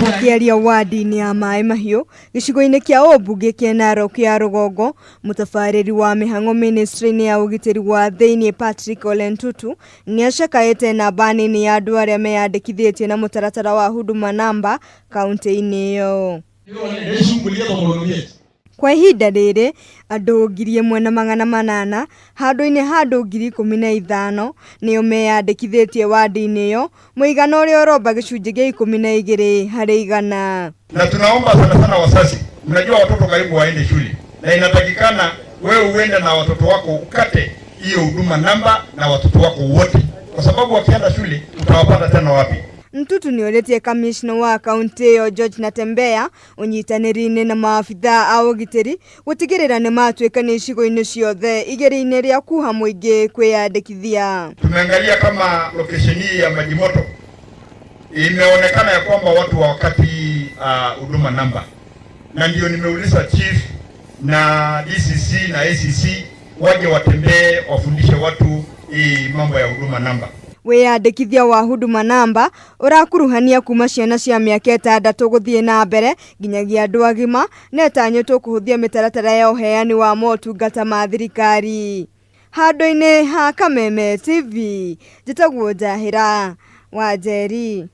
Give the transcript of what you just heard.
Akiaria wadi-inĩ ya Maĩ Mahiũ gĩcigo-inĩ kĩa ũmbunge kĩa Narok ya rũgongo, mũtabarĩri wa mĩhang'o ministry-inĩ ya ũgitĩri wa thĩinĩ Patrick Ole Ntutu nĩacakaĩte namba nini ya andũ arĩa meyandĩkithĩtie na mũtaratara wa Huduma Namba kaunti-inĩ ĩyo. Kwa ihinda rĩrĩ andũ 1,800 handũ-inĩ ha andũ 15,000 nĩo meyandĩkithĩtie wadi-inĩ ĩyo, mũigana ũrĩa ũromba gĩcunjĩ gĩa 12 harĩ igana. Na tunaomba sana wazazi, mnajua watoto karibu waende shule na inatakikana wewe uende na watoto wako ukate hiyo Huduma Namba na watoto wako wote, kwa sababu wakienda shule utawapata tena wapi? Ntutu nĩorĩtie kamishna wa kaunti ĩyo George Natembeya ũnyitanĩri-inĩ na maabitha a ũgitĩri gũtigĩrĩra nĩ matuĩka nĩ icigo-inĩ ciothe igĩrĩ-inĩ rĩa kuha mũingĩ kwĩyandĩkithia. Tumeangalia kama location hii ya Majimoto imeonekana ya kwamba watu wakati Huduma Namba, na ndio nimeuliza chief na DCC na ACC waje watembee wafundishe watu hii mambo ya Huduma Namba. Wĩyandĩkithia wa Huduma Namba ũrakuruhania kuma ciana cia mĩaka 6 gũthiĩ na mbere nginyagia andũ agima, na ĩtanyĩtwo kũhũthia mĩtaratara ya ũheani wa motungata ma thirikari. Handũ-inĩ ha Kameme TV, njĩtagwo Njahĩra Wanjeri.